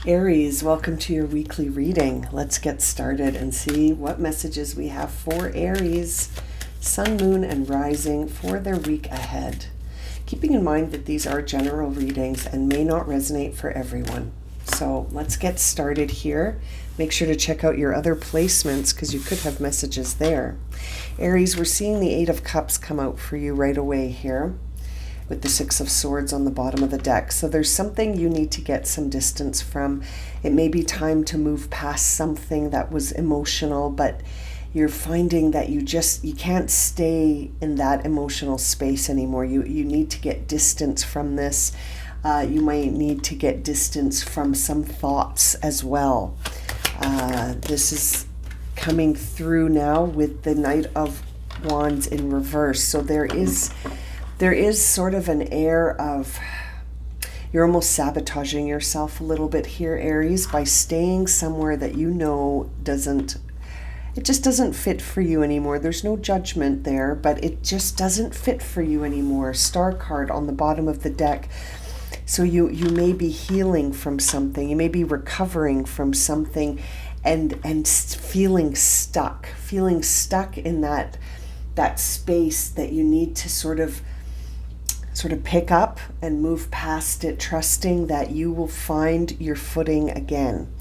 Aries, welcome to your weekly reading. Let's get started and see what messages we have for Aries, Sun, Moon, and Rising for their week ahead. Keeping in mind that these are general readings and may not resonate for everyone. So let's get started here. Make sure to check out your other placements because you could have messages there. Aries, we're seeing the Eight of Cups come out for you right away here, with the Six of Swords on the bottom of the deck. So there's something you need to get some distance from. It may be time to move past something that was emotional, but you're finding that you can't stay in that emotional space anymore. You need to get distance from this. You might need to get distance from some thoughts as well. This is coming through now with the Knight of Wands in reverse. So there is sort of an air of you're almost sabotaging yourself a little bit here, Aries, by staying somewhere that you know it just doesn't fit for you anymore. There's no judgment there, but it just doesn't fit for you anymore. Star card on the bottom of the deck. So you may be healing from something. You may be recovering from something and feeling stuck in that space that you need to sort of pick up and move past it, trusting that you will find your footing again.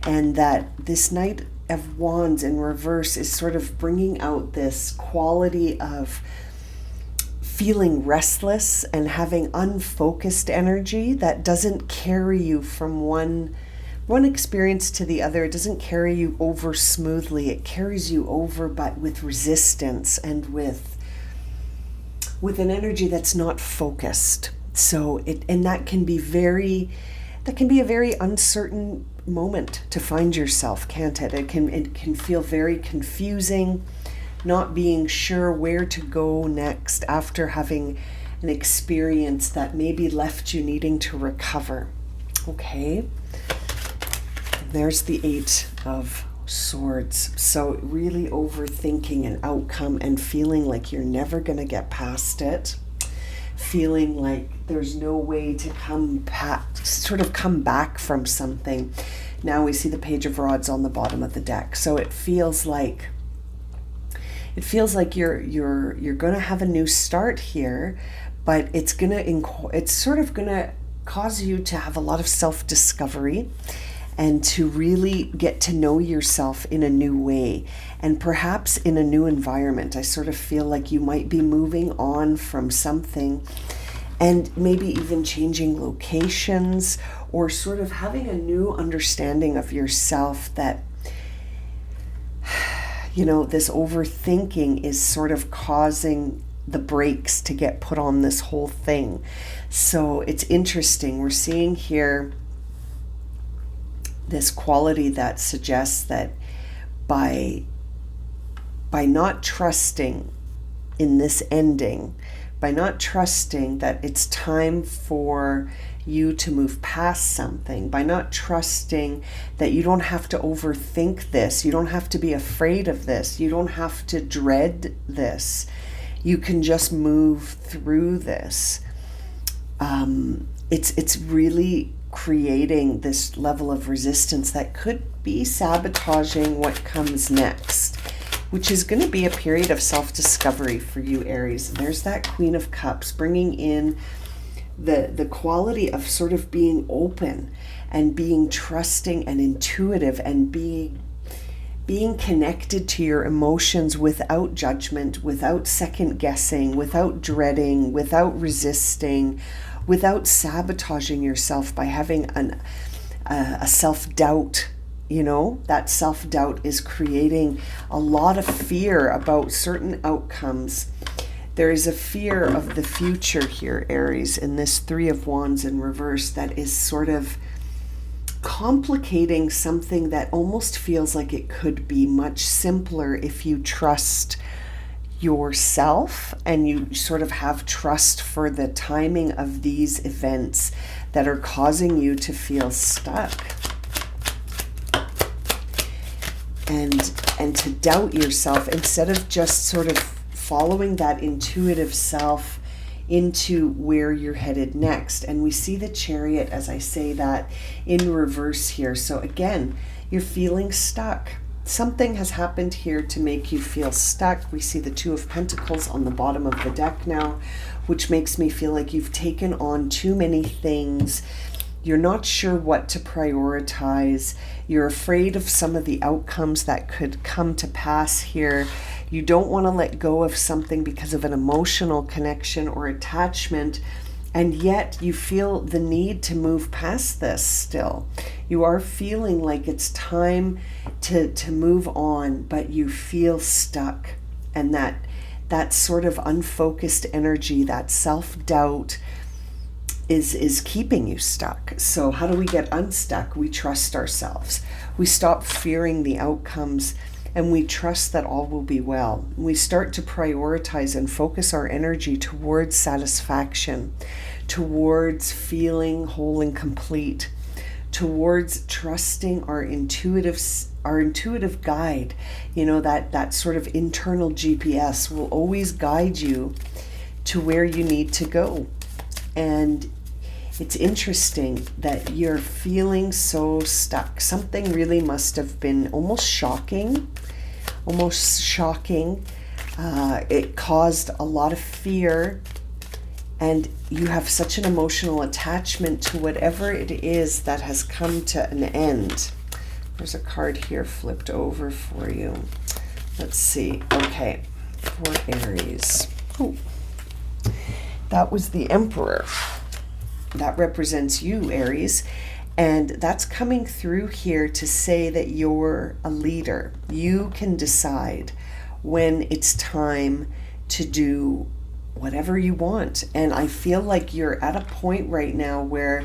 And that this Knight of Wands in reverse is sort of bringing out this quality of feeling restless and having unfocused energy that doesn't carry you from one experience to the other. It doesn't carry you over smoothly. It carries you over, but with resistance and with an energy that's not focused. So that can be a very uncertain moment to find yourself, can't it? It can feel very confusing, not being sure where to go next after having an experience that maybe left you needing to recover. Okay. There's the Eight of Swords. So really overthinking an outcome and feeling like you're never going to get past it, feeling like there's no way to come back from something. Now we see the Page of Rods on the bottom of the deck. So it feels like you're going to have a new start here, but it's sort of going to cause you to have a lot of self-discovery and to really get to know yourself in a new way and perhaps in a new environment. I sort of feel like you might be moving on from something and maybe even changing locations or sort of having a new understanding of yourself that, this overthinking is sort of causing the brakes to get put on this whole thing. So it's interesting. We're seeing here this quality that suggests that by not trusting in this ending, by not trusting that it's time for you to move past something, by not trusting that you don't have to overthink this, you don't have to be afraid of this, you don't have to dread this, you can just move through this. It's really creating this level of resistance that could be sabotaging what comes next, which is going to be a period of self-discovery for you, Aries. There's that Queen of Cups bringing in the quality of sort of being open and being trusting and intuitive and being connected to your emotions without judgment, without second guessing, without dreading, without resisting, without sabotaging yourself by having a self-doubt. That self-doubt is creating a lot of fear about certain outcomes. There is a fear of the future here, Aries, in this Three of Wands in reverse that is sort of complicating something that almost feels like it could be much simpler if you trust yourself and you sort of have trust for the timing of these events that are causing you to feel stuck and to doubt yourself instead of just sort of following that intuitive self into where you're headed next. And we see the Chariot, as I say that, in reverse here. So again, you're feeling stuck. Something has happened here to make you feel stuck. We see the Two of Pentacles on the bottom of the deck now, which makes me feel like you've taken on too many things. You're not sure what to prioritize. You're afraid of some of the outcomes that could come to pass here. You don't want to let go of something because of an emotional connection or attachment, and yet you feel the need to move past this still. You are feeling like it's time to move on, but you feel stuck. And that sort of unfocused energy, that self-doubt is keeping you stuck. So how do we get unstuck? We trust ourselves. We stop fearing the outcomes, and we trust that all will be well. We start to prioritize and focus our energy towards satisfaction, towards feeling whole and complete, towards trusting our intuitive guide. You know, that sort of internal GPS will always guide you to where you need to go. And it's interesting that you're feeling so stuck. Something really must have been almost shocking. It caused a lot of fear, and you have such an emotional attachment to whatever it is that has come to an end. There's a card here flipped over for you. Let's see. Okay, for Aries. Ooh. That was the Emperor. That represents you, Aries. And that's coming through here to say that you're a leader. You can decide when it's time to do whatever you want. And I feel like you're at a point right now where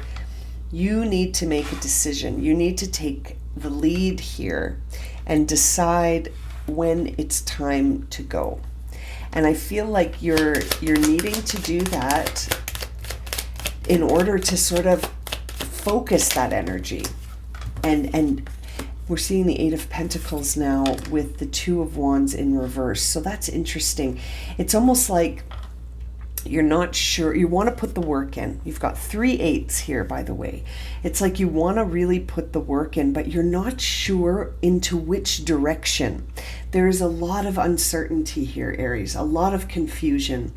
you need to make a decision. You need to take the lead here and decide when it's time to go. And I feel like you're needing to do that in order to sort of focus that energy. And we're seeing the Eight of Pentacles now with the Two of Wands in reverse. So that's interesting. It's almost like you're not sure. You want to put the work in. You've got 3 8s here, by the way. It's like you want to really put the work in, but you're not sure into which direction. There is a lot of uncertainty here, Aries, a lot of confusion.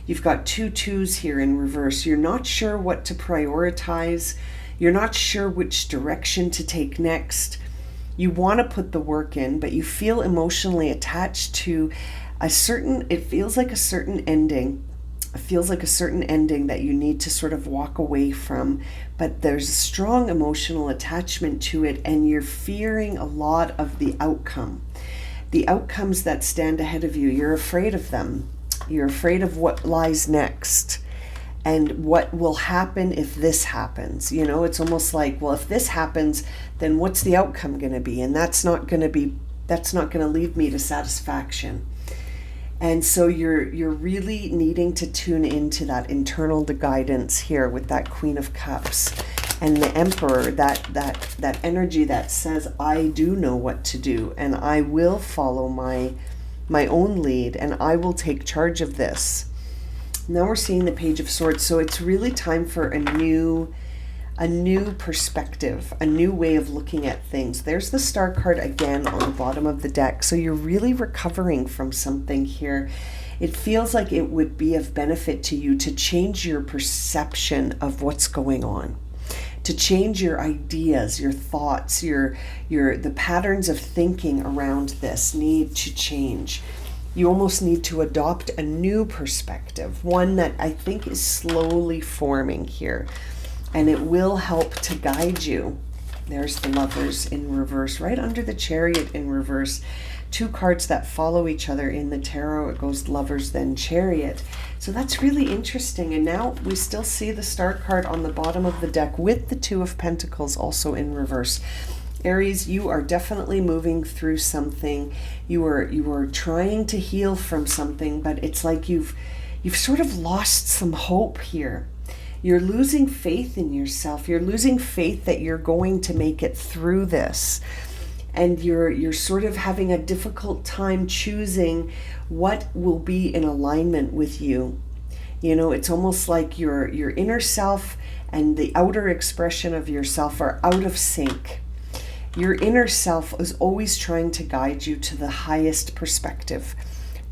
You've got 2 2s here in reverse. You're not sure what to prioritize. You're not sure which direction to take next. You want to put the work in, but you feel emotionally attached to it feels like a certain ending. It feels like a certain ending that you need to sort of walk away from, but there's a strong emotional attachment to it, and you're fearing a lot of the outcome. The outcomes that stand ahead of you, you're afraid of them. You're afraid of what lies next and what will happen if this happens. You know, it's almost like, well, if this happens, then what's the outcome going to be? And that's not going to lead me to satisfaction. And so you're really needing to tune into that internal guidance here with that Queen of Cups and the Emperor, that energy that says, I do know what to do, and I will follow my own lead, and I will take charge of this. Now we're seeing the Page of Swords. So it's really time for a new perspective, a new way of looking at things. There's the Star card again on the bottom of the deck. So you're really recovering from something here. It feels like it would be of benefit to you to change your perception of what's going on, to change your ideas, your thoughts, the patterns of thinking around this need to change. You almost need to adopt a new perspective, one that I think is slowly forming here. And it will help to guide you. There's the Lovers in reverse, right under the Chariot in reverse. 2 cards that follow each other in the tarot. It goes Lovers, then Chariot. So that's really interesting. And now we still see the Star card on the bottom of the deck with the 2 of Pentacles also in reverse. Aries, you are definitely moving through something. You are trying to heal from something, but it's like you've sort of lost some hope here. You're losing faith in yourself. You're losing faith that you're going to make it through this. And you're sort of having a difficult time choosing what will be in alignment with you. It's almost like your inner self and the outer expression of yourself are out of sync. Your inner self is always trying to guide you to the highest perspective,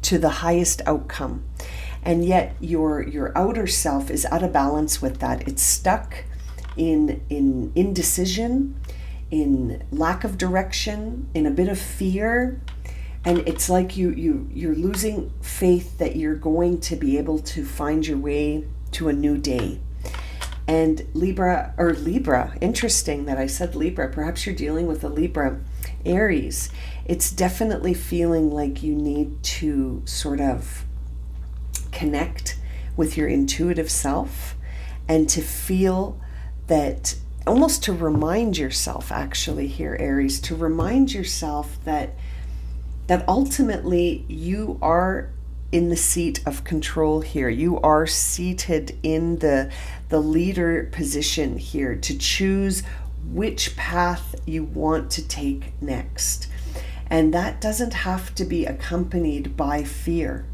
to the highest outcome. And yet your outer self is out of balance with that. It's stuck in indecision, in lack of direction, in a bit of fear. And it's like you're losing faith that you're going to be able to find your way to a new day. And Libra, interesting that I said Libra. Perhaps you're dealing with a Libra, Aries. It's definitely feeling like you need to sort of connect with your intuitive self and to feel that, almost to remind yourself, actually here, Aries, to remind yourself that ultimately you are in the seat of control here. You are seated in the leader position here to choose which path you want to take next. And that doesn't have to be accompanied by fear.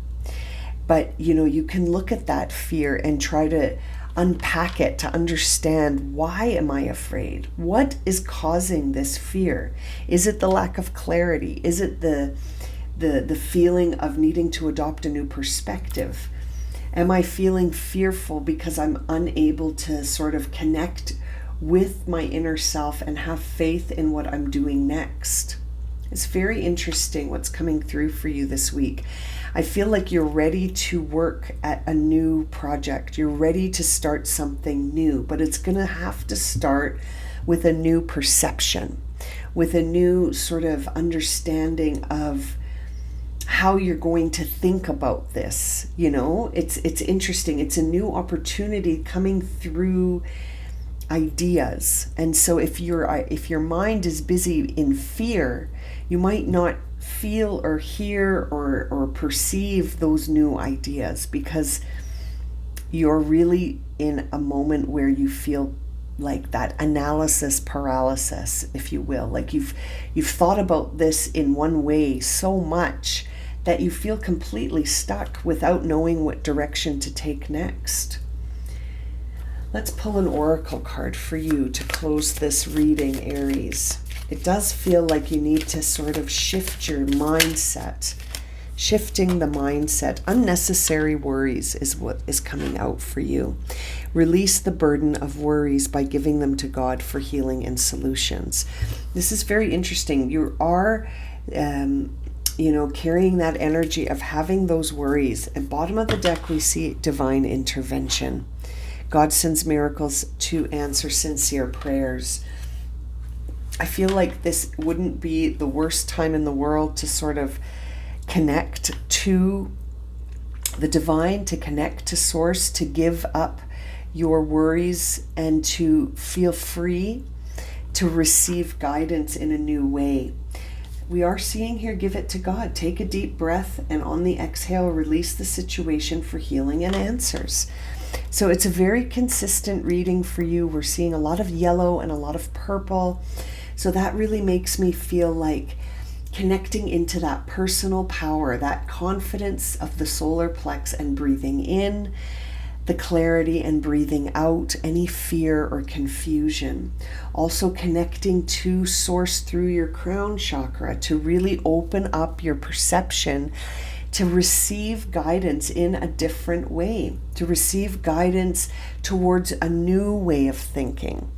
But, you can look at that fear and try to unpack it to understand, why am I afraid? What is causing this fear? Is it the lack of clarity? Is it the feeling of needing to adopt a new perspective? Am I feeling fearful because I'm unable to sort of connect with my inner self and have faith in what I'm doing next? It's very interesting what's coming through for you this week. I feel like you're ready to work at a new project. You're ready to start something new, but it's going to have to start with a new perception, with a new sort of understanding of how you're going to think about this. It's interesting. It's a new opportunity coming through ideas. And so if your mind is busy in fear, you might not feel or hear or perceive those new ideas, because you're really in a moment where you feel like that analysis paralysis, if you will. Like you've thought about this in one way so much that you feel completely stuck without knowing what direction to take next. Let's pull an oracle card for you to close this reading, Aries. It does feel like you need to sort of shift your mindset. Shifting the mindset. Unnecessary worries is what is coming out for you. Release the burden of worries by giving them to God for healing and solutions. This is very interesting. You are carrying that energy of having those worries. At bottom of the deck, we see divine intervention. God sends miracles to answer sincere prayers. I feel like this wouldn't be the worst time in the world to sort of connect to the divine, to connect to source, to give up your worries and to feel free to receive guidance in a new way. We are seeing here, give it to God. Take a deep breath, and on the exhale, release the situation for healing and answers. So it's a very consistent reading for you. We're seeing a lot of yellow and a lot of purple. So that really makes me feel like connecting into that personal power, that confidence of the solar plex, and breathing in the clarity and breathing out any fear or confusion. Also connecting to source through your crown chakra to really open up your perception, to receive guidance in a different way, to receive guidance towards a new way of thinking.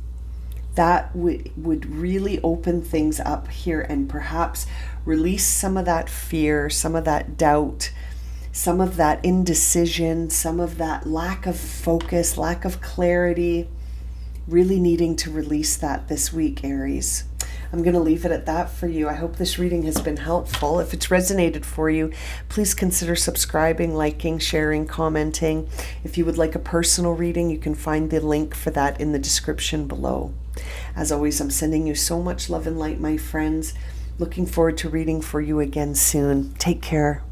That would really open things up here and perhaps release some of that fear, some of that doubt, some of that indecision, some of that lack of focus, lack of clarity. Really needing to release that this week, Aries. I'm going to leave it at that for you. I hope this reading has been helpful. If it's resonated for you, please consider subscribing, liking, sharing, commenting. If you would like a personal reading, you can find the link for that in the description below. As always, I'm sending you so much love and light, my friends. Looking forward to reading for you again soon. Take care.